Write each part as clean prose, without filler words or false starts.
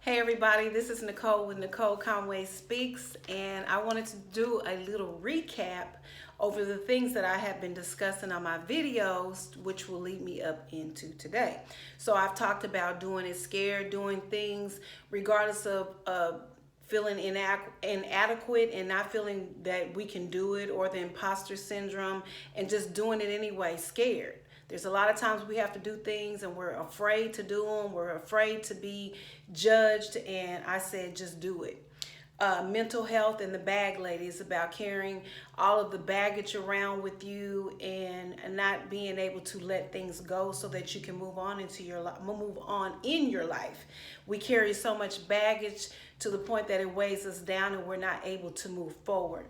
Hey everybody, this is Nicole with Nicole Conway Speaks, and I wanted to do a little recap over the things that I have been discussing on my videos, which will lead me up into today. So I've talked about doing it scared, doing things regardless of feeling inadequate and not feeling that we can do it, or the imposter syndrome, and just doing it anyway, scared. There's a lot of times we have to do things and we're afraid to do them. We're afraid to be judged. And I said, just do it. Mental health and the bag lady is about carrying all of the baggage around with you and not being able to let things go so that you can move on into your life, move on in your life. We carry so much baggage to the point that it weighs us down and we're not able to move forward.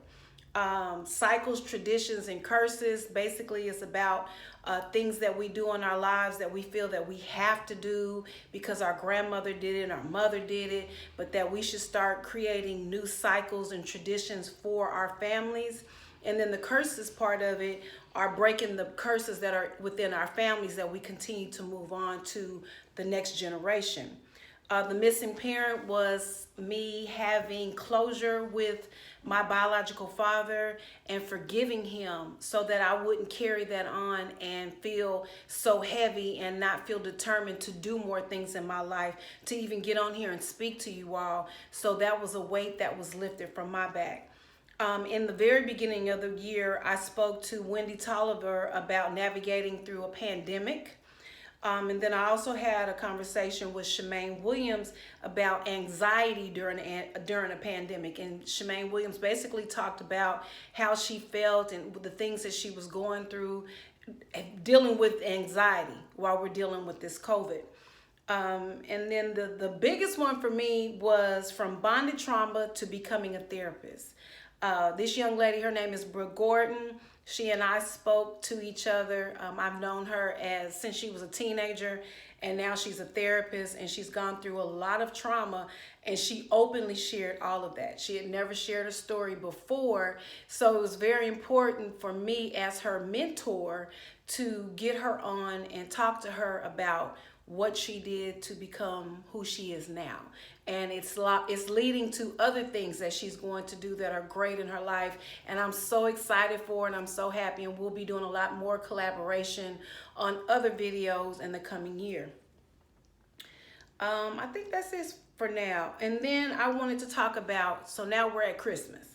Cycles, traditions, and curses. Basically, it's about things that we do in our lives that we feel that we have to do because our grandmother did it and our mother did it, but that we should start creating new cycles and traditions for our families. And then the curses part of it are breaking the curses that are within our families that we continue to move on to the next generation. The missing parent was me having closure with my biological father and forgiving him so that I wouldn't carry that on and feel so heavy and not feel determined to do more things in my life, to even get on here and speak to you all. So that was a weight that was lifted from my back. In the very beginning of the year, I spoke to Wendy Tolliver about navigating through a pandemic. And then I also had a conversation with Shemaine Williams about anxiety during a pandemic. And Shemaine Williams basically talked about how she felt and the things that she was going through, dealing with anxiety while we're dealing with this COVID. And then the biggest one for me was from bonded trauma to becoming a therapist. This young lady, her name is Brooke Gordon. She and I spoke to each other. I've known her since she was a teenager, and now she's a therapist, and she's gone through a lot of trauma, and she openly shared all of that. She had never shared a story before, so it was very important for me as her mentor to get her on and talk to her about what she did to become who she is now. And it's leading to other things that she's going to do that are great in her life. And I'm so excited for her, and I'm so happy. And we'll be doing a lot more collaboration on other videos in the coming year. I think that's it for now. And then I wanted to talk about, so now we're at Christmas.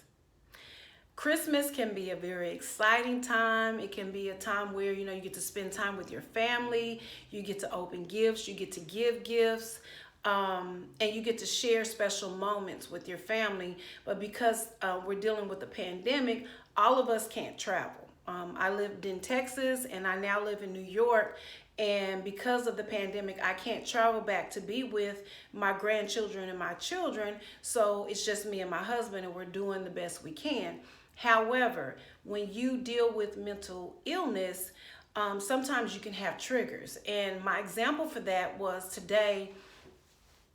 Christmas can be a very exciting time. It can be a time where, you get to spend time with your family. You get to open gifts. You get to give gifts. And you get to share special moments with your family. But because we're dealing with a pandemic, all of us can't travel. I lived in Texas and I now live in New York. And because of the pandemic, I can't travel back to be with my grandchildren and my children. So it's just me and my husband, and we're doing the best we can. However, when you deal with mental illness, sometimes you can have triggers. And my example for that was today.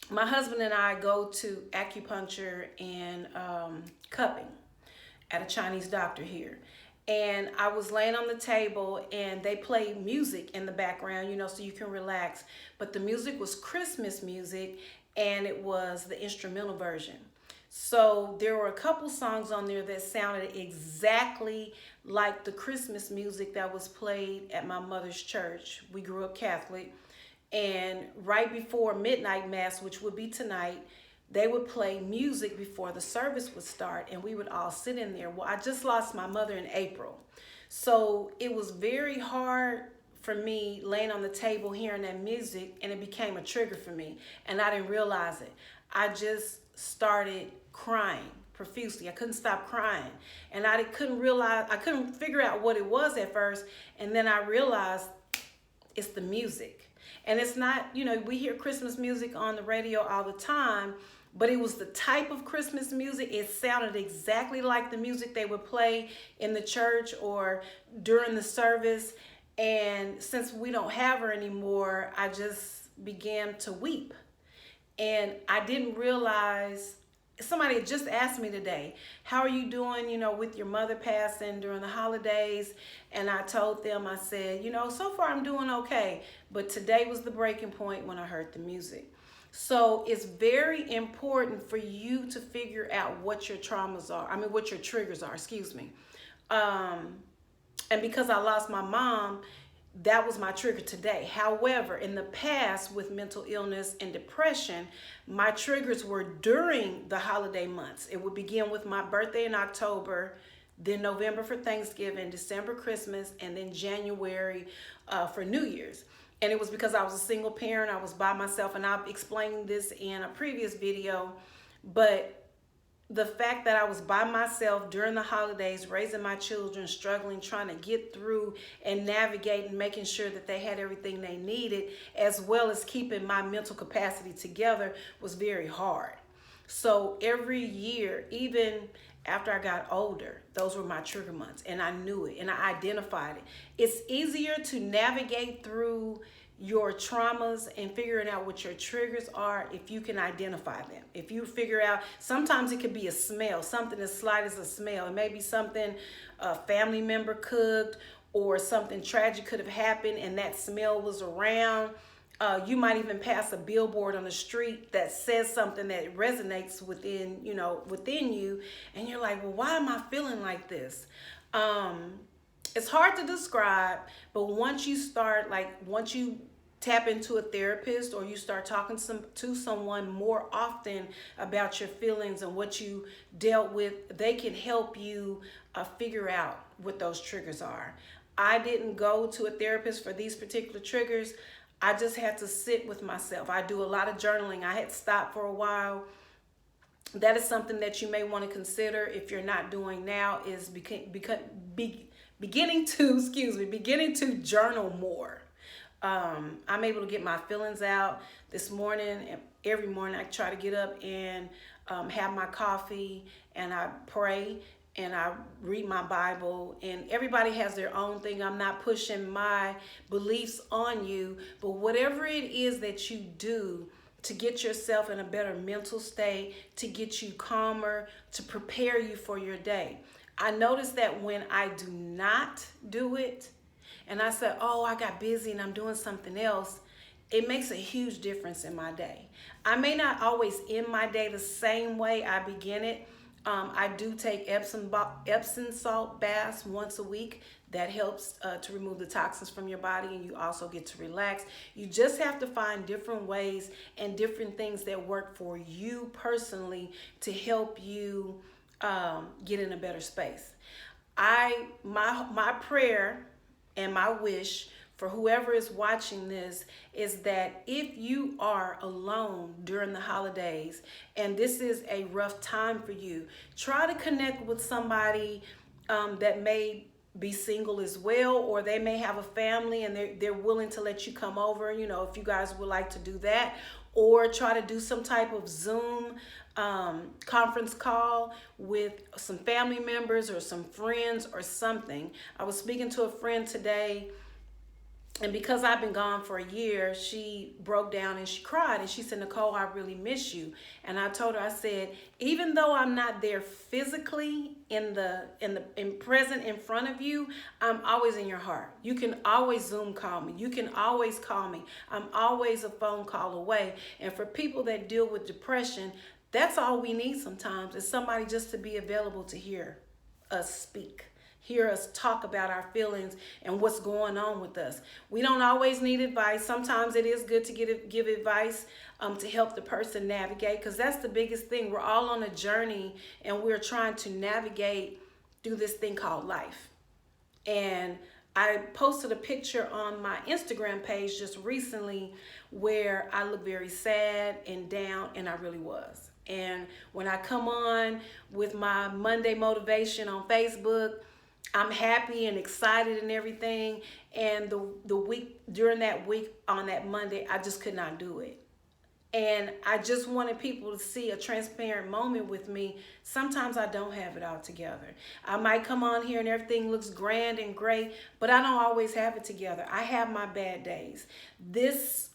My husband and I go to acupuncture and cupping at a Chinese doctor here. And I was laying on the table and they play music in the background, so you can relax. But the music was Christmas music, and it was the instrumental version. So there were a couple songs on there that sounded exactly like the Christmas music that was played at my mother's church. We grew up Catholic. And right before midnight mass, which would be tonight, they would play music before the service would start, and we would all sit in there. Well, I just lost my mother in April. So it was very hard for me laying on the table hearing that music, and it became a trigger for me. And I didn't realize it. I just started crying profusely. I couldn't stop crying. And I couldn't figure out what it was at first. And then I realized it's the music. And it's not, we hear Christmas music on the radio all the time, but it was the type of Christmas music. It sounded exactly like the music they would play in the church or during the service. And since we don't have her anymore, I just began to weep. And I didn't realize, somebody had just asked me today, how are you doing, with your mother passing during the holidays? And I told them, I said, so far I'm doing okay. But today was the breaking point when I heard the music. So it's very important for you to figure out what your traumas are. I mean, what your triggers are, excuse me. Um, and because I lost my mom, that was my trigger today. However, in the past with mental illness and depression, my triggers were during the holiday months. It would begin with my birthday in October, then November for Thanksgiving, December Christmas, and then January for New Year's. And it was because I was a single parent. I was by myself, and I've explained this in a previous video. But the fact that I was by myself during the holidays, raising my children, struggling, trying to get through and navigate and making sure that they had everything they needed, as well as keeping my mental capacity together, was very hard. So every year, even after I got older, those were my trigger months, and I knew it and I identified it. It's easier to navigate through your traumas and figuring out what your triggers are if you can identify them. If you figure out, sometimes it could be a smell, something as slight as a smell. It may be something a family member cooked, or something tragic could have happened and that smell was around. You might even pass a billboard on the street that says something that resonates within you, and you're like, well, why am I feeling like this? It's hard to describe, but once you tap into a therapist, or you start talking to someone more often about your feelings and what you dealt with, they can help you figure out what those triggers are. I didn't go to a therapist for these particular triggers. I just had to sit with myself. I do a lot of journaling. I had stopped for a while. That is something that you may want to consider if you're not doing now, is beginning to journal more. I'm able to get my feelings out this morning. And every morning I try to get up and have my coffee, and I pray, and I read my Bible. And everybody has their own thing. I'm not pushing my beliefs on you, but whatever it is that you do to get yourself in a better mental state, to get you calmer, to prepare you for your day. I notice that when I do not do it, and I said, oh, I got busy and I'm doing something else, it makes a huge difference in my day. I may not always end my day the same way I begin it. I do take Epsom salt baths once a week. That helps to remove the toxins from your body, and you also get to relax. You just have to find different ways and different things that work for you personally to help you get in a better space. My prayer and my wish for whoever is watching this is that if you are alone during the holidays and this is a rough time for you, try to connect with somebody that may be single as well, or they may have a family and they're willing to let you come over, if you guys would like to do that, or try to do some type of Zoom conference call with some family members or some friends or something. I was speaking to a friend today, and because I've been gone for a year, she broke down and she cried, and she said, Nicole, I really miss you. And I told her, I said, even though I'm not there physically in present in front of you, I'm always in your heart. You can always Zoom call me. You can always call me. I'm always a phone call away. And for people that deal with depression, that's all we need sometimes, is somebody just to be available to hear us speak. Hear us talk about our feelings and what's going on with us. We don't always need advice. Sometimes it is good to give advice to help the person navigate, because that's the biggest thing. We're all on a journey, and we're trying to navigate through this thing called life. And I posted a picture on my Instagram page just recently where I look very sad and down, and I really was. And when I come on with my Monday motivation on Facebook, I'm happy and excited and everything. And the week, during that week on that Monday, I just could not do it. And I just wanted people to see a transparent moment with me. Sometimes I don't have it all together. I might come on here and everything looks grand and great, but I don't always have it together. I have my bad days. This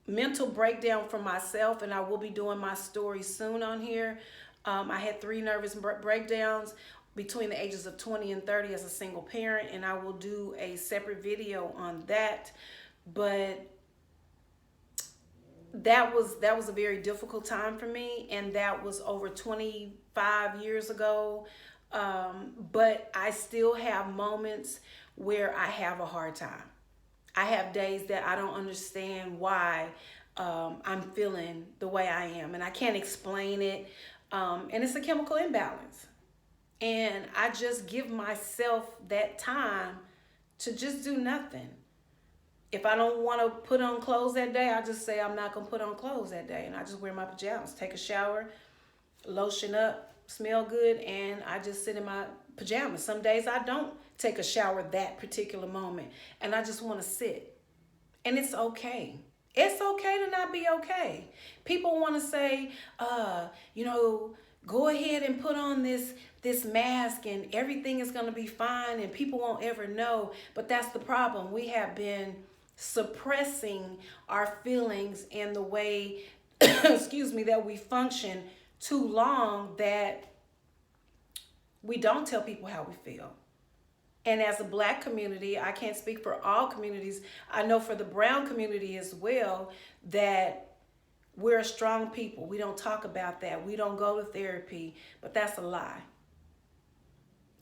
mental breakdown for myself, and I will be doing my story soon on here. I had 3 nervous breakdowns between the ages of 20 and 30 as a single parent, and I will do a separate video on that. But that was a very difficult time for me, and that was over 25 years ago. But I still have moments where I have a hard time. I have days that I don't understand why I'm feeling the way I am, and I can't explain it. And it's a chemical imbalance. And I just give myself that time to just do nothing. If I don't want to put on clothes that day, I just say I'm not going to put on clothes that day. And I just wear my pajamas, take a shower, lotion up, smell good, and I just sit in my pajamas. Some days I don't take a shower that particular moment, and I just want to sit. And it's okay. It's okay to not be okay. People want to say, go ahead and put on this mask and everything is going to be fine and people won't ever know. But that's the problem. We have been suppressing our feelings and the way, excuse me, that we function too long, that we don't tell people how we feel. And as a Black community, I can't speak for all communities. I know for the brown community as well, that we're a strong people. We don't talk about that. We don't go to therapy, but that's a lie.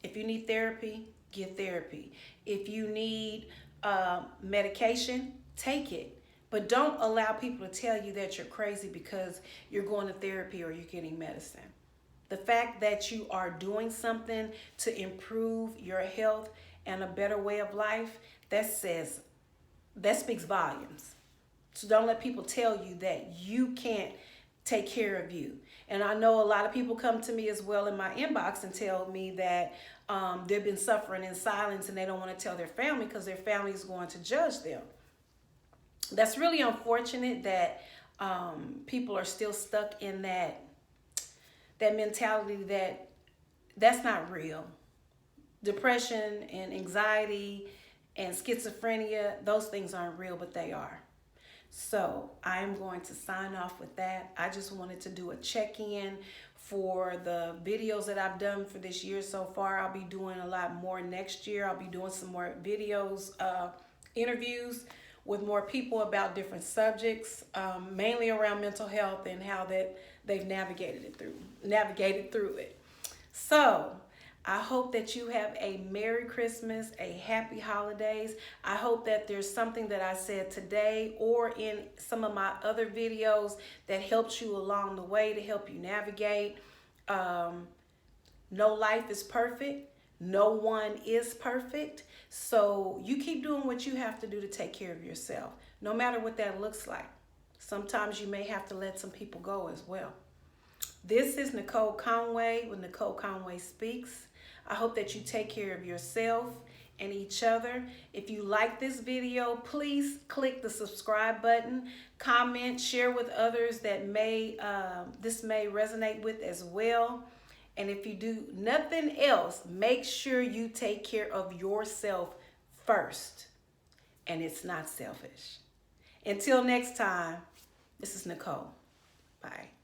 If you need therapy, get therapy. If you need medication, take it. But don't allow people to tell you that you're crazy because you're going to therapy or you're getting medicine. The fact that you are doing something to improve your health and a better way of life, that speaks volumes. So don't let people tell you that you can't take care of you. And I know a lot of people come to me as well in my inbox and tell me that they've been suffering in silence and they don't want to tell their family because their family is going to judge them. That's really unfortunate that people are still stuck in that mentality that's not real. Depression and anxiety and schizophrenia, those things aren't real, but they are. So I am going to sign off with that. I just wanted to do a check-in for the videos that I've done for this year so far. I'll be doing a lot more next year. I'll be doing some more videos, interviews with more people about different subjects, mainly around mental health and how that they've navigated through it. So I hope that you have a Merry Christmas, a Happy Holidays. I hope that there's something that I said today or in some of my other videos that helps you along the way to help you navigate. No life is perfect. No one is perfect. So you keep doing what you have to do to take care of yourself, no matter what that looks like. Sometimes you may have to let some people go as well. This is Nicole Conway with Nicole Conway Speaks. I hope that you take care of yourself and each other. If you like this video, please click the subscribe button, comment, share with others that this may resonate with as well. And if you do nothing else, make sure you take care of yourself first. And it's not selfish. Until next time, this is Nicole. Bye.